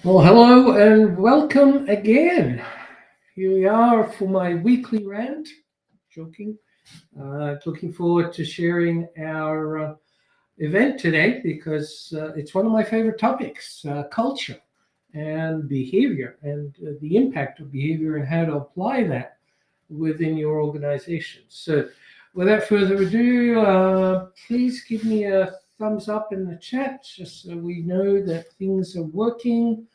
Well, hello and welcome again. Here we are for my weekly rant. Joking. Looking forward to sharing our event today because it's one of my favorite topics, culture and behavior and the impact of behavior and how to apply that within your organization. So, without further ado, please give me a thumbs up in the chat just so we know that things are working.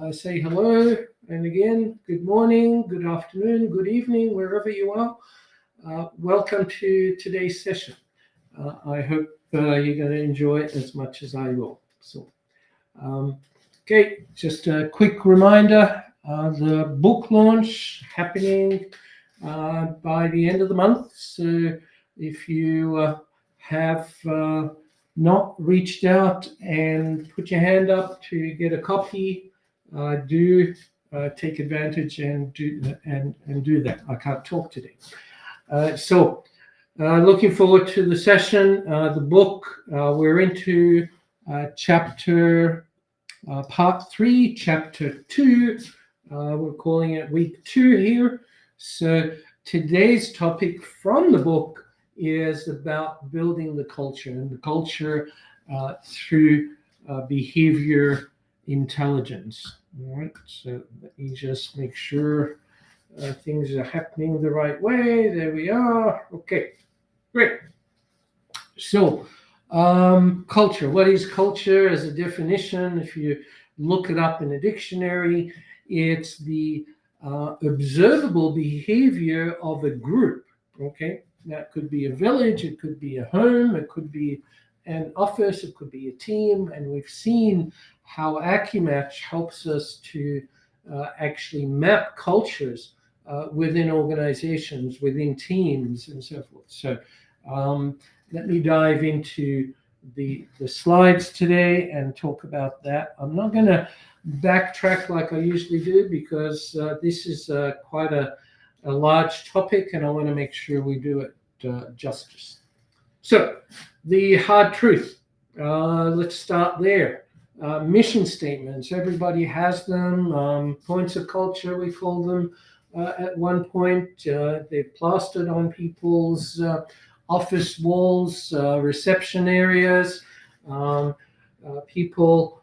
Say hello, and again, good morning, good afternoon, good evening, wherever you are. Welcome to today's session. I hope you're going to enjoy it as much as I will. Um, okay, just a quick reminder, the book launch happening by the end of the month. So if you have not reached out and put your hand up to get a copy, do take advantage and do that. I can't talk today. Looking forward to the session. The book, we're into chapter part 3, chapter 2. We're calling it week 2 here. So today's topic from the book is about building the culture and the culture through behavior intelligence. All right, so let me just make sure things are happening the right way. There we are. Okay, great. So, culture. What is culture as a definition? If you look it up in a dictionary, it's the observable behavior of a group. Okay, that could be a village, it could be a home, it could be an office, it could be a team, and we've seen how Acumatch helps us to actually map cultures within organizations, within teams, and so forth. So let me dive into the slides today and talk about that. I'm not going to backtrack like I usually do because this is quite a large topic and I want to make sure we do it justice. So, the hard truth. Let's start there. Mission statements. Everybody has them. Points of culture, we call them. At one point, they're plastered on people's office walls, reception areas. People,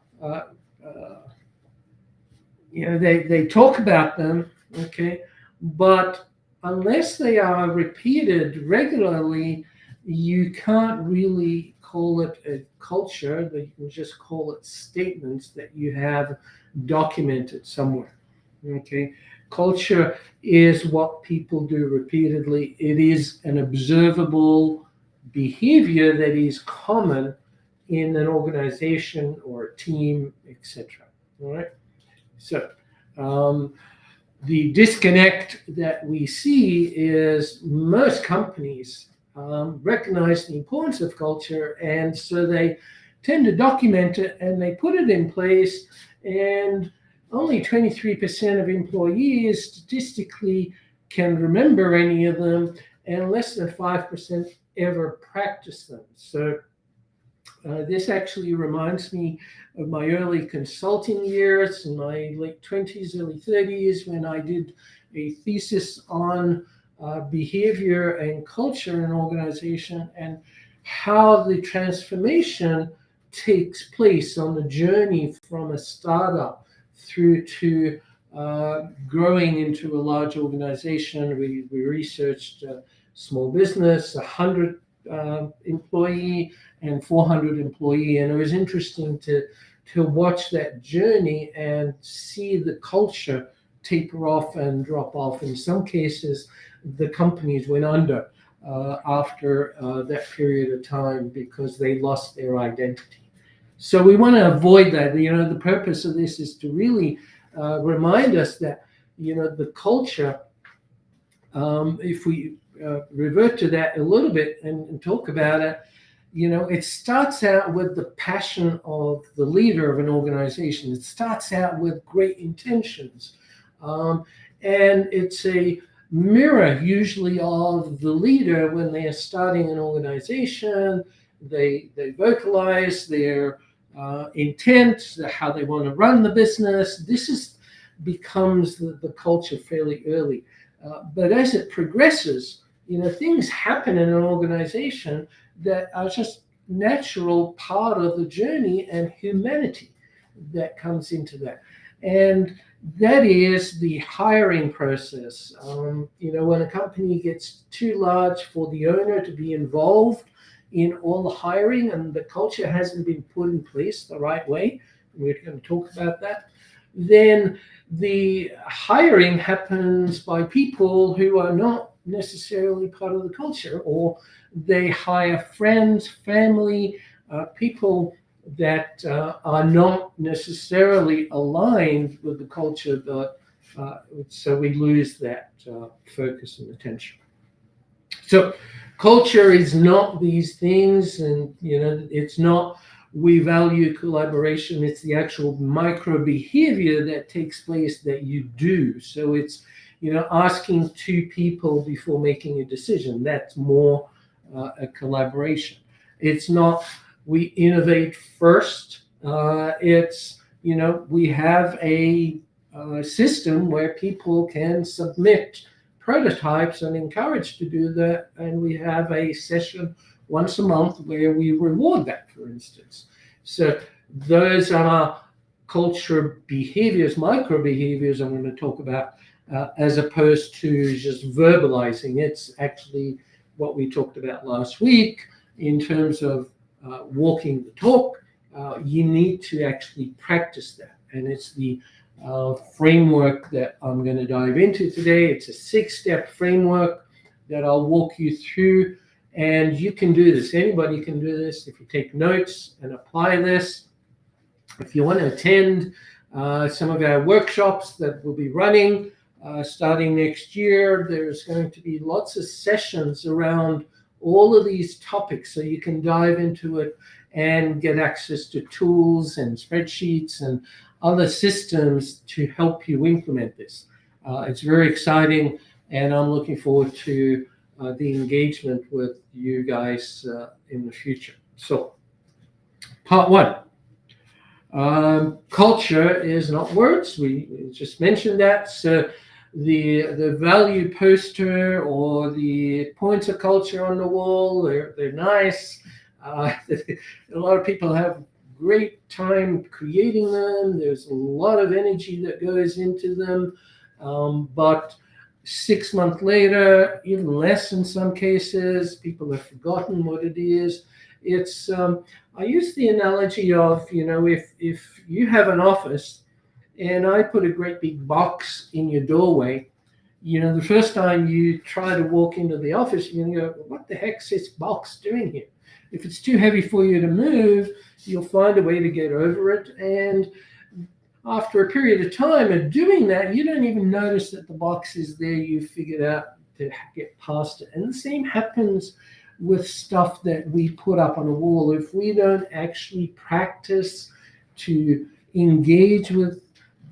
they talk about them, okay, but unless they are repeated regularly, you can't really call it a culture. You can just call it statements that you have documented somewhere. Okay, culture is what people do repeatedly. It is an observable behavior that is common in an organization or a team, etc. All right. So, the disconnect that we see is most companies recognize the importance of culture, and so they tend to document it and they put it in place, and only 23% of employees statistically can remember any of them, and less than 5% ever practice them. So this actually reminds me of my early consulting years, in my late 20s, early 30s, when I did a thesis on behavior and culture in an organization and how the transformation takes place on the journey from a startup through to growing into a large organization. We researched small business, 100 employee and 400 employee, and it was interesting to watch that journey and see the culture taper off and drop off. In some cases, the companies went under after that period of time because they lost their identity. So we want to avoid that. The purpose of this is to really remind us that the culture, if we revert to that a little bit and talk about it, it starts out with the passion of the leader of an organization. It starts out with great intentions. And it's a mirror usually of the leader when they are starting an organization. They vocalize their intent, how they want to run the business. Becomes the culture fairly early. But as it progresses, things happen in an organization that are just natural part of the journey and humanity that comes into that. And that is the hiring process. When a company gets too large for the owner to be involved in all the hiring and the culture hasn't been put in place the right way, we're going to talk about that, then the hiring happens by people who are not necessarily part of the culture, or they hire friends, family, people that are not necessarily aligned with the culture, but so we lose that focus and attention. So culture is not these things, and it's not we value collaboration. It's the actual micro behavior that takes place that you do. So it's asking two people before making a decision. That's more a collaboration. It's not we innovate first. It's we have a system where people can submit prototypes and encouraged to do that, and we have a session once a month where we reward that, for instance. So those are culture behaviors, micro behaviors I'm going to talk about, as opposed to just verbalizing. It's actually what we talked about last week in terms of walking the talk. You need to actually practice that, and it's the framework that I'm going to dive into today. It's a 6-step framework that I'll walk you through, and you can do this. Anybody can do this if you take notes and apply this. If you want to attend some of our workshops that we'll be running starting next year, there's going to be lots of sessions around all of these topics, so you can dive into it and get access to tools and spreadsheets and other systems to help you implement this. It's very exciting, and I'm looking forward to the engagement with you guys in the future. So, part one. Culture is not words. We just mentioned that. So the value poster or the points of culture on the wall, they're nice. A lot of people have great time creating them. There's a lot of energy that goes into them. But 6 months later, even less in some cases, people have forgotten what it is. It's I use the analogy of, if you have an office and I put a great big box in your doorway, the first time you try to walk into the office, you're going to go, what the heck's this box doing here? If it's too heavy for you to move, you'll find a way to get over it. And after a period of time of doing that, you don't even notice that the box is there. You figured out to get past it. And the same happens with stuff that we put up on a wall. If we don't actually practice to engage with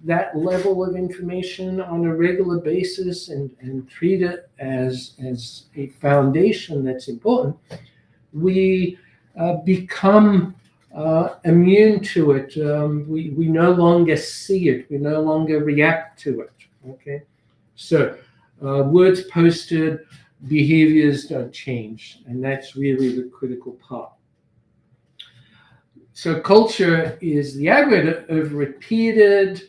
that level of information on a regular basis and treat it as a foundation that's important, we become immune to it. We no longer see it. We no longer react to it. Okay, so words posted, behaviors don't change, and that's really the critical part. So culture is the aggregate of repeated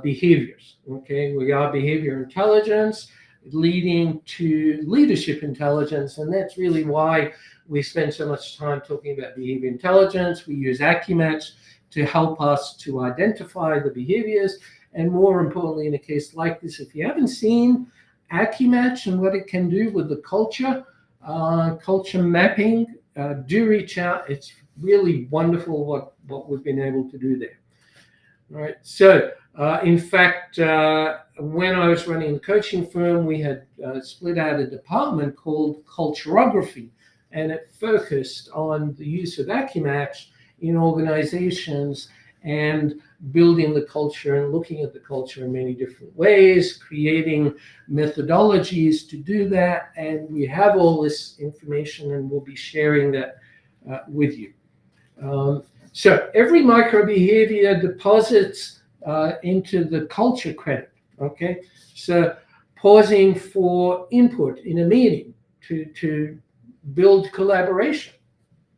behaviors. Okay, we are behavior intelligence leading to leadership intelligence, and that's really why we spend so much time talking about behavior intelligence. We use Acumatch to help us to identify the behaviors, and more importantly, in a case like this, if you haven't seen Acumatch and what it can do with the culture mapping, do reach out. It's really wonderful what we've been able to do there. All right. So, in fact, when I was running the coaching firm, we had split out a department called culturography, and it focused on the use of Acumatch in organizations and building the culture and looking at the culture in many different ways, creating methodologies to do that. And we have all this information, and we'll be sharing that with you. So every micro behavior deposits into the culture credit. Okay, so pausing for input in a meeting to build collaboration.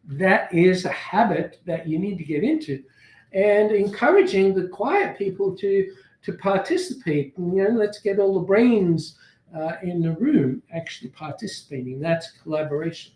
That is a habit that you need to get into, and encouraging the quiet people to participate. Let's get all the brains in the room actually participating. That's collaboration.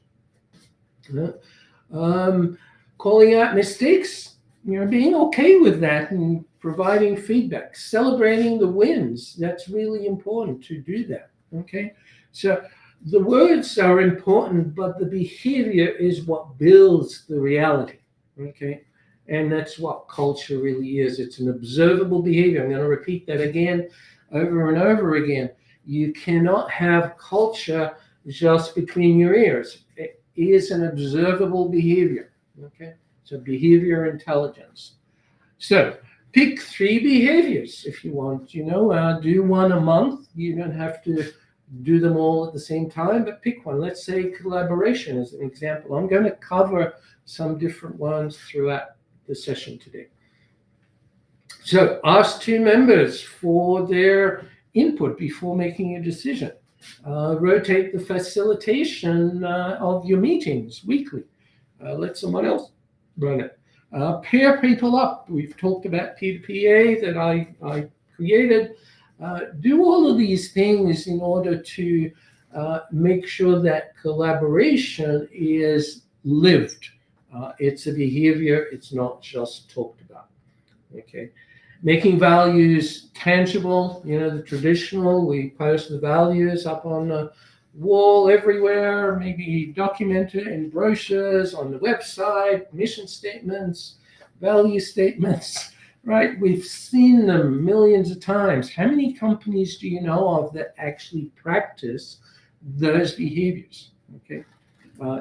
Calling out mistakes, being okay with that and providing feedback, celebrating the wins. That's really important to do that. Okay, so the words are important, but the behavior is what builds the reality. Okay, and that's what culture really is. It's an observable behavior. I'm going to repeat that again, over and over again. You cannot have culture just between your ears. It is an observable behavior. Okay, so behavior intelligence. So pick 3 behaviors if you want. Do one a month. You don't have to do them all at the same time, but pick one. Let's say collaboration as an example. I'm going to cover some different ones throughout the session today. So ask 2 members for their input before making a decision. Rotate the facilitation of your meetings weekly. Let someone else run it. Pair people up. We've talked about P2PA that I created. Do all of these things in order to make sure that collaboration is lived. It's a behavior. It's not just talked about. Okay. Making values tangible. The traditional, we post the values up on the wall everywhere, maybe document it in brochures, on the website, mission statements, value statements, right? We've seen them millions of times. How many companies do you know of that actually practice those behaviors? Okay.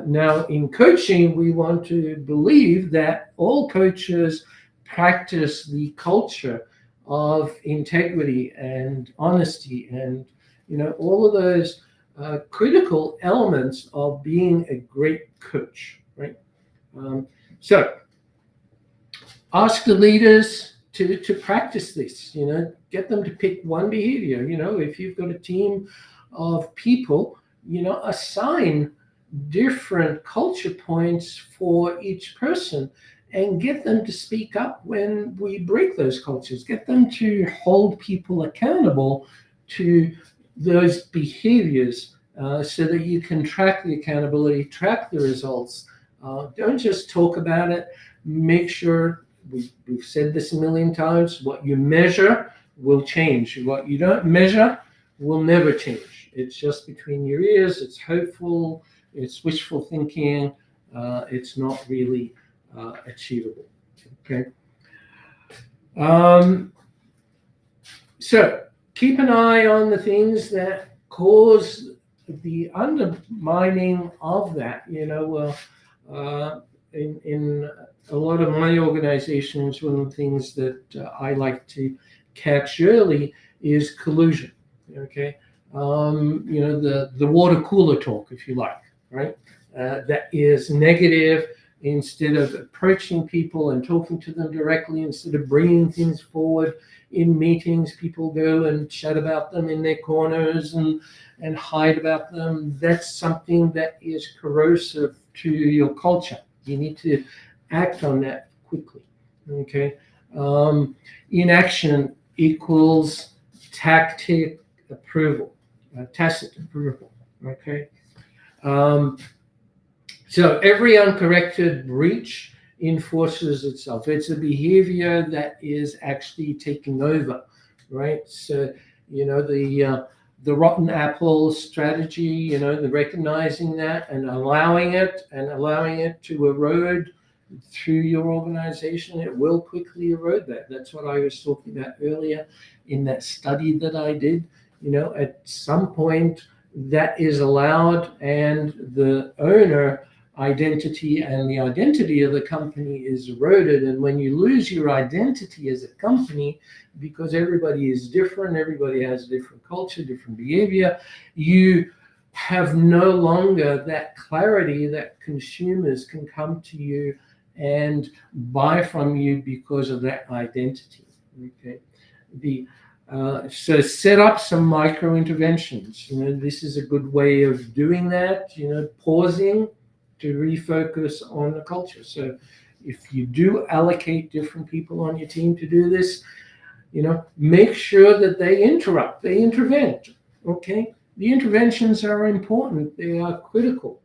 Now, in coaching, we want to believe that all coaches practice the culture of integrity and honesty and, all of those critical elements of being a great coach, right? So ask the leaders to practice this, get them to pick one behavior. If you've got a team of people, assign different culture points for each person and get them to speak up when we break those cultures. Get them to hold people accountable to those behaviors so that you can track the accountability, track the results. Don't just talk about it. Make sure, we've said this a million times, what you measure will change. What you don't measure will never change. It's just between your ears. It's hopeful. It's wishful thinking. It's not really achievable. Okay. So keep an eye on the things that cause the undermining of that. In a lot of my organizations, one of the things that I like to catch early is collusion. Okay. The water cooler talk, if you like, right? That is negative. Instead of approaching people and talking to them directly, instead of bringing things forward in meetings, people go and chat about them in their corners and hide about them. That's something that is corrosive to your culture. You need to act on that quickly. Okay. Inaction equals tacit approval. Okay. So every uncorrected breach enforces itself. It's a behavior that is actually taking over, right? So, the rotten apple strategy, the recognizing that and allowing it to erode through your organization, it will quickly erode that. That's what I was talking about earlier in that study that I did. At some point that is allowed, and the owner identity and the identity of the company is eroded. And when you lose your identity as a company, because everybody is different, everybody has a different culture, different behavior, you have no longer that clarity that consumers can come to you and buy from you because of that identity. Okay, so set up some micro interventions. This is a good way of doing that. Pausing to refocus on the culture. So if you do allocate different people on your team to do this, make sure that they intervene. Okay, the interventions are important. They are critical.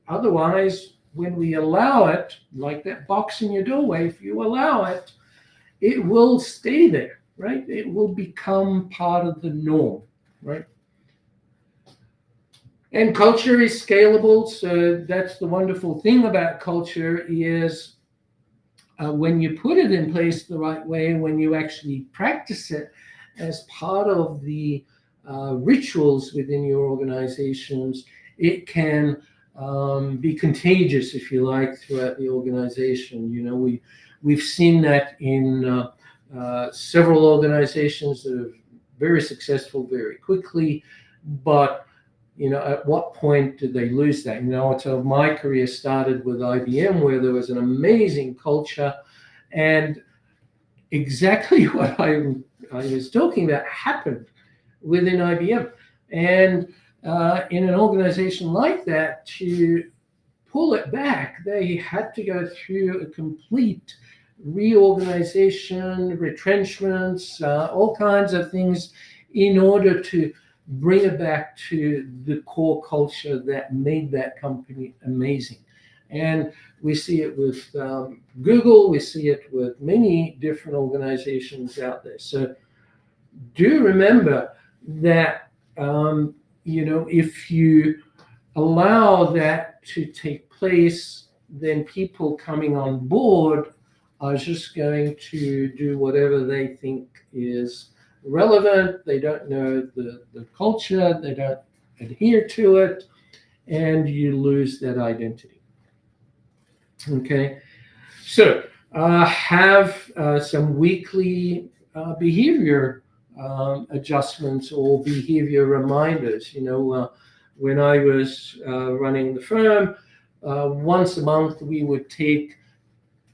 Otherwise, when we allow it, like that box in your doorway, if you allow it, it will stay there, right? It will become part of the norm, right? And culture is scalable. So that's the wonderful thing about culture is when you put it in place the right way, when you actually practice it as part of the rituals within your organizations, it can be contagious, if you like, throughout the organization. We've seen that in several organizations that are very successful very quickly, but at what point did they lose that? So my career started with IBM, where there was an amazing culture, and exactly what I was talking about happened within IBM. And in an organization like that, to pull it back, they had to go through a complete reorganization, retrenchments, all kinds of things in order to bring it back to the core culture that made that company amazing. And we see it with Google, we see it with many different organizations out there. So do remember that, if you allow that to take place, then people coming on board are just going to do whatever they think is relevant. They don't know the culture, they don't adhere to it, and you lose that identity. Okay, so have some weekly behavior adjustments or behavior reminders. When I was running the firm, once a month we would take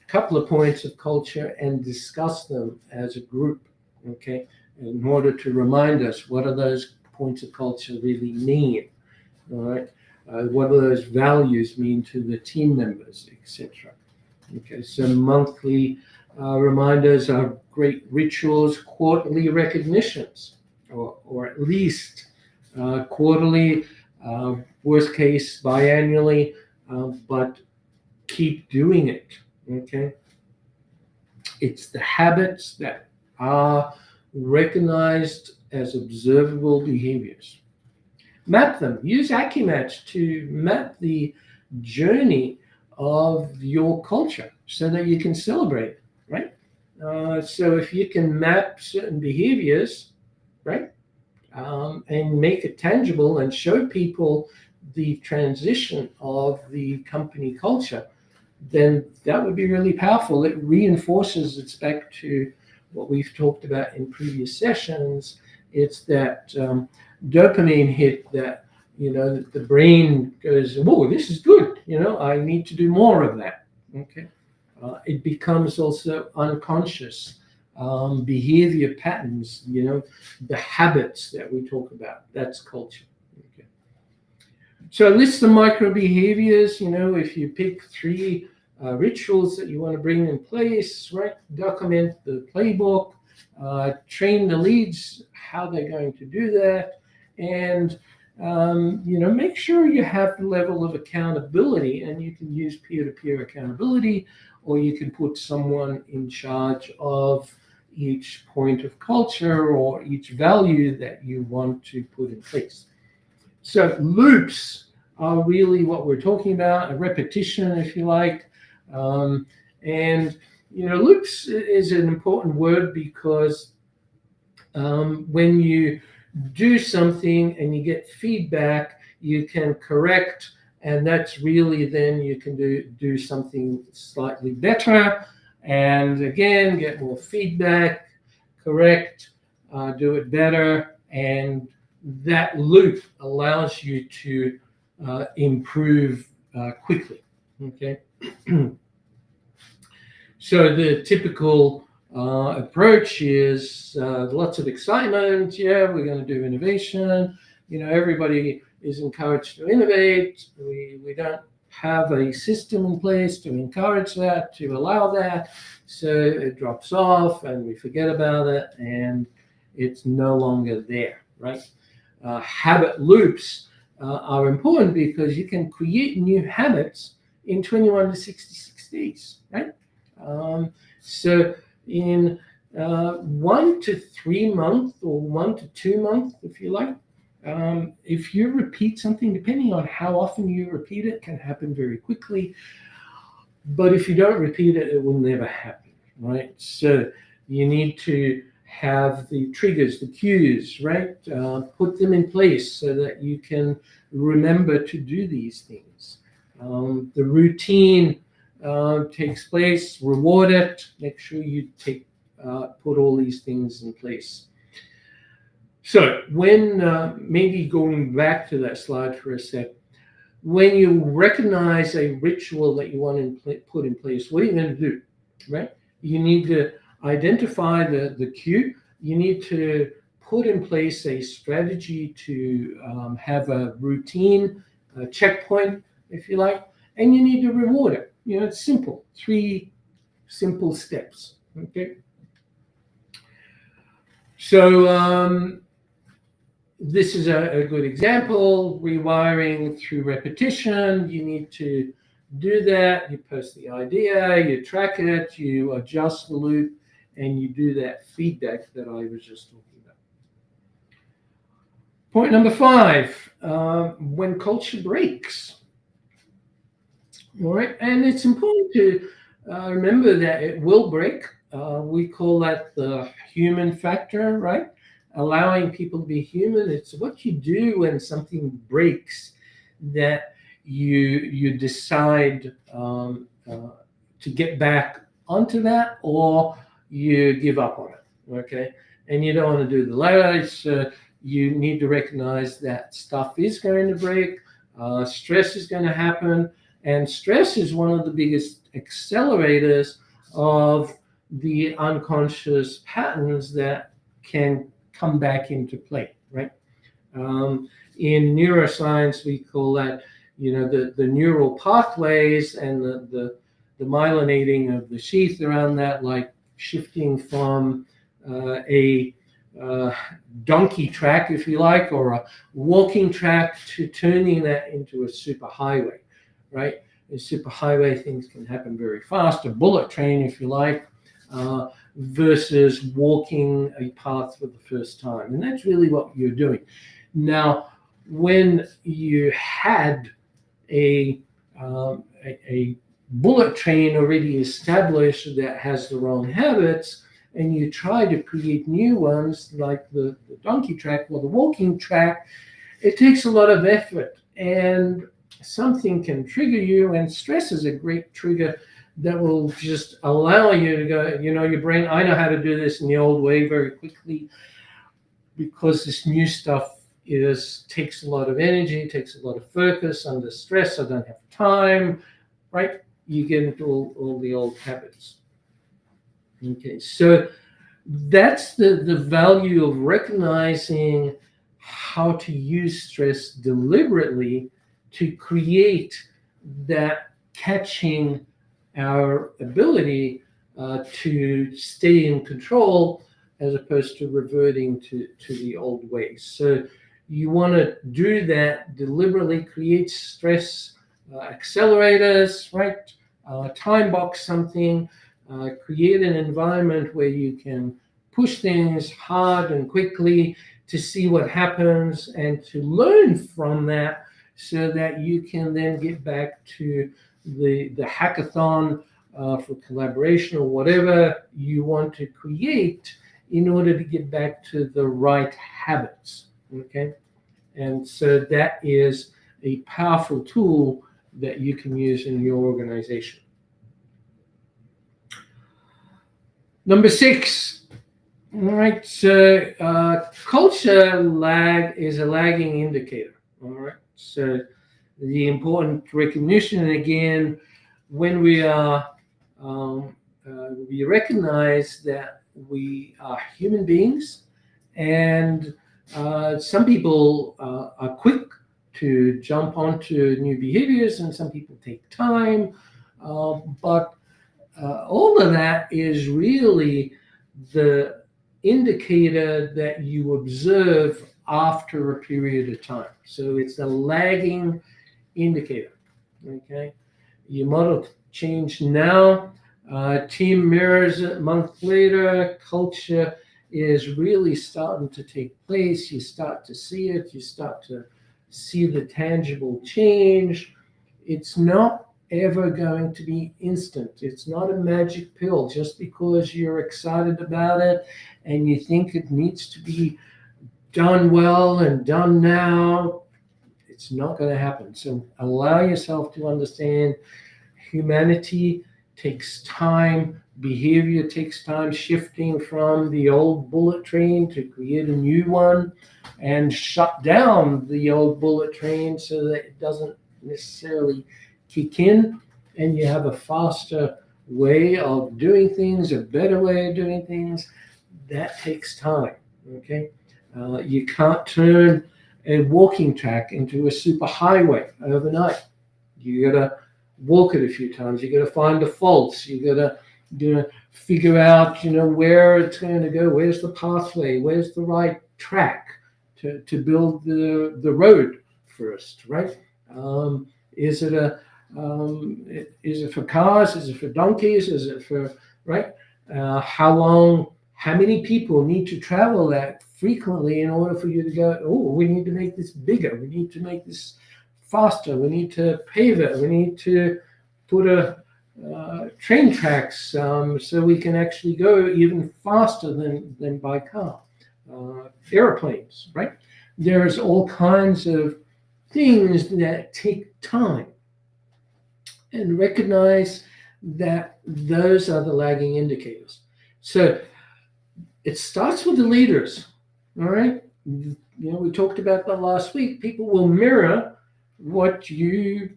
a couple of points of culture and discuss them as a group, okay, in order to remind us what do those points of culture really mean, all right? What do those values mean to the team members, etc. Okay, so monthly reminders are great rituals, quarterly recognitions, or at least quarterly, worst case biannually, but keep doing it, okay? It's the habits that are recognized as observable behaviors. Map them. Use Acumatch to map the journey of your culture so that you can celebrate, right? So if you can map certain behaviors, right, and make it tangible and show people the transition of the company culture, then that would be really powerful. It reinforces, it's back to what we've talked about in previous sessions. It's that dopamine hit that, the brain goes, whoa, this is good. I need to do more of that. Okay. It becomes also unconscious behavior patterns, the habits that we talk about. That's culture. Okay. So list the micro behaviors. If you pick 3 rituals that you want to bring in place, right? Document the playbook, train the leads how they're going to do that, and make sure you have the level of accountability, and you can use peer-to-peer accountability, or you can put someone in charge of each point of culture or each value that you want to put in place. So loops are really what we're talking about, a repetition, if you like. And loops is an important word because when you do something and you get feedback, you can correct, and that's really then you can do something slightly better, and again get more feedback, correct, do it better, and that loop allows you to improve quickly. Okay. So the typical approach is lots of excitement. Yeah, we're going to do innovation. Everybody is encouraged to innovate. We don't have a system in place to encourage that, to allow that. So it drops off and we forget about it and it's no longer there, right? Habit loops are important because you can create new habits in 21 to 66 days, right? So in 1 to 3 months or 1 to 2 months, if you like, if you repeat something, depending on how often you repeat it, can happen very quickly. But if you don't repeat it, it will never happen, right? So you need to have the triggers, the cues, right? Put them in place so that you can remember to do these things. The routine takes place, reward it, make sure you put all these things in place. So when, maybe going back to that slide for a sec, when you recognize a ritual that you want to put in place, what are you going to do, right? You need to identify the cue. You need to put in place a strategy to have a routine, a checkpoint, if you like, and you need to reward it. It's simple, 3 simple steps, okay? So this is a good example, rewiring through repetition. You need to do that. You post the idea, you track it, you adjust the loop, and you do that feedback that I was just talking about. Point number 5, when culture breaks. All right, and it's important to remember that it will break. We call that the human factor, right? Allowing people to be human. It's what you do when something breaks that you decide to get back onto that, or you give up on it, okay? And you don't want to do the latter. So you need to recognize that stuff is going to break, stress is going to happen, and stress is one of the biggest accelerators of the unconscious patterns that can come back into play, right? In neuroscience, we call that, the neural pathways and the myelinating of the sheath around that, like shifting from a donkey track, if you like, or a walking track to turning that into a superhighway, right? A superhighway, things can happen very fast, a bullet train, if you like, versus walking a path for the first time. And that's really what you're doing. Now, when you had a bullet train already established that has the wrong habits, and you try to create new ones like the donkey track or the walking track, it takes a lot of effort and something can trigger you, and stress is a great trigger that will just allow you to go, your brain, I know how to do this in the old way very quickly, because this new stuff takes a lot of energy, takes a lot of focus. Under stress, I don't have time, right? You get into all the old habits. Okay, so that's the value of recognizing how to use stress deliberately to create that catching our ability to stay in control as opposed to reverting to the old ways. So you want to do that deliberately, create stress accelerators, right? Time box something, create an environment where you can push things hard and quickly to see what happens and to learn from that, so that you can then get back to the hackathon for collaboration or whatever you want to create in order to get back to the right habits, okay? And so that is a powerful tool that you can use in your organization. Number 6, all right, so culture lag is a lagging indicator, all right? So the important recognition, and again, when we are we recognize that we are human beings, and some people are quick to jump onto new behaviors, and some people take time. But all of that is really the indicator that you observe after a period of time. So it's a lagging indicator. Okay, your model change now. Team mirrors it a month later. Culture is really starting to take place. You start to see it. You start to see the tangible change. It's not ever going to be instant. It's not a magic pill. Just because you're excited about it and you think it needs to be done well and done now, it's not going to happen. So allow yourself to understand humanity takes time, behavior takes time, shifting from the old bullet train to create a new one and shut down the old bullet train so that it doesn't necessarily kick in, and you have a faster way of doing things, a better way of doing things. That takes time. Okay, you can't turn a walking track into a super highway overnight. You gotta walk it a few times. You gotta find the faults. You gotta figure out where it's going to go. Where's the pathway? Where's the right track to build the road first, right? Is it for cars? Is it for donkeys? Is it for right? How many people need to travel that frequently in order for you to go, oh, we need to make this bigger. We need to make this faster. We need to pave it. We need to put train tracks so we can actually go even faster than by car. Airplanes, right? There's all kinds of things that take time. And recognize that those are the lagging indicators. So it starts with the leaders, all right? We talked about that last week. People will mirror what you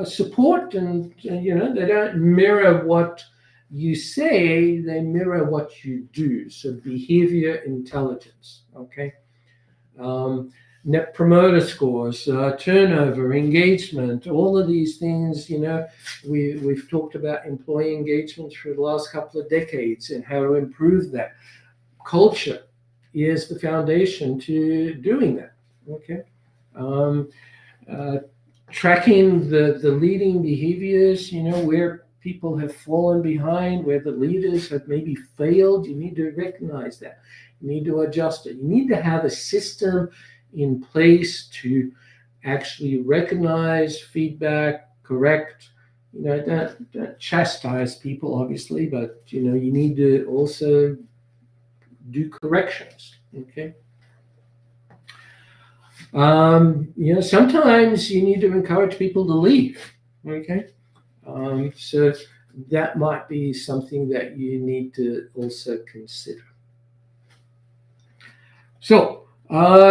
support, and they don't mirror what you say, they mirror what you do. So behavior intelligence, okay? Net promoter scores, turnover, engagement, all of these things, we've talked about employee engagement for the last couple of decades and how to improve that. Culture is the foundation to doing that, okay? Tracking the leading behaviors, where people have fallen behind, where the leaders have maybe failed, you need to recognize that. You need to adjust it. You need to have a system in place to actually recognize feedback, correct, don't chastise people, obviously, but you need to also do corrections. Okay. Sometimes you need to encourage people to leave. Okay. So that might be something that you need to also consider. So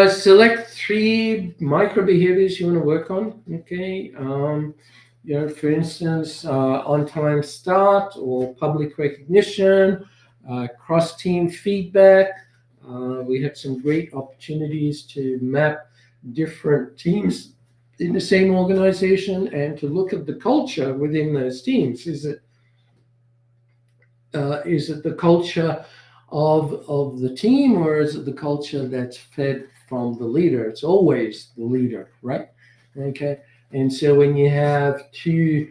select 3 micro behaviors you want to work on. Okay. For instance, on-time start or public recognition, cross-team feedback. We had some great opportunities to map different teams in the same organization and to look at the culture within those teams. Is it the culture of the team, or is it the culture that's fed from the leader? It's always the leader, right? Okay. And so when you have 2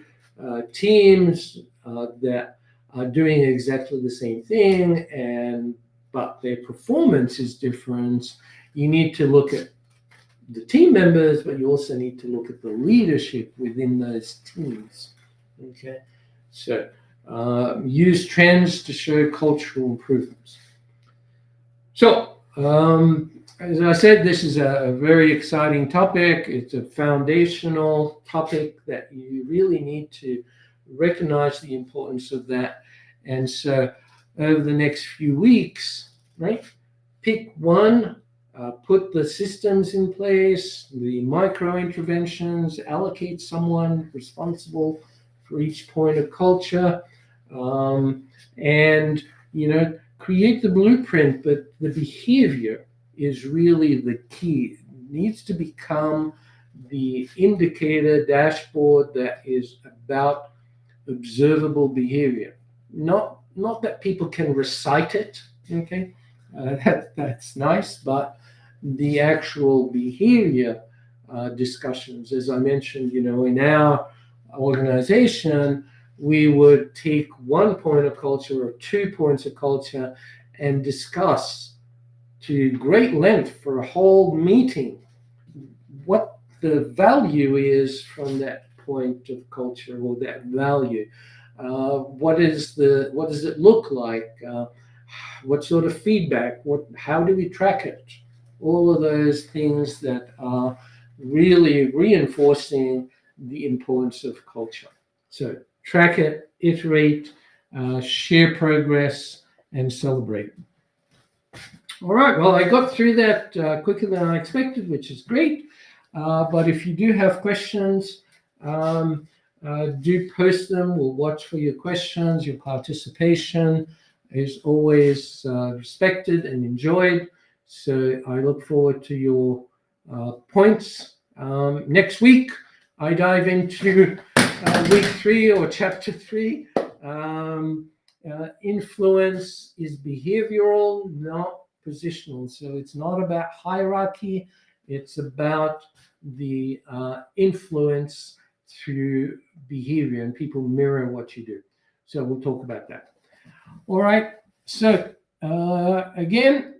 teams that are doing exactly the same thing, but their performance is different, you need to look at the team members, but you also need to look at the leadership within those teams. Okay. So use trends to show cultural improvements. So, as I said, this is a very exciting topic. It's a foundational topic that you really need to recognize the importance of that. And so over the next few weeks, right, pick one, put the systems in place, the micro interventions, allocate someone responsible for each point of culture. and create the blueprint, but the behavior is really the key. It needs to become the indicator dashboard that is about observable behavior. Not that people can recite it, okay? That's nice, but the actual behavior discussions, as I mentioned, in our organization, we would take one point of culture or 2 points of culture and discuss to great length for a whole meeting what the value is from that point of culture or that value. What does it look like? What sort of feedback? How do we track it? All of those things that are really reinforcing the importance of culture. So track it, iterate, share progress, and celebrate. All right, well, I got through that quicker than I expected, which is great. But if you do have questions, do post them. We'll watch for your questions. Your participation is always respected and enjoyed. So I look forward to your points. Next week, I dive into week 3 or chapter 3. Influence is behavioral, not positional. So it's not about hierarchy. It's about the influence through behavior, and people mirror what you do. So we'll talk about that. All right. So again,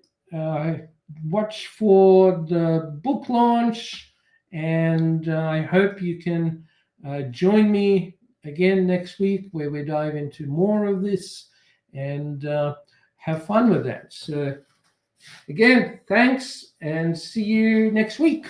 watch for the book launch, and I hope you can join me again next week, where we dive into more of this and have fun with that. So again, thanks, and see you next week.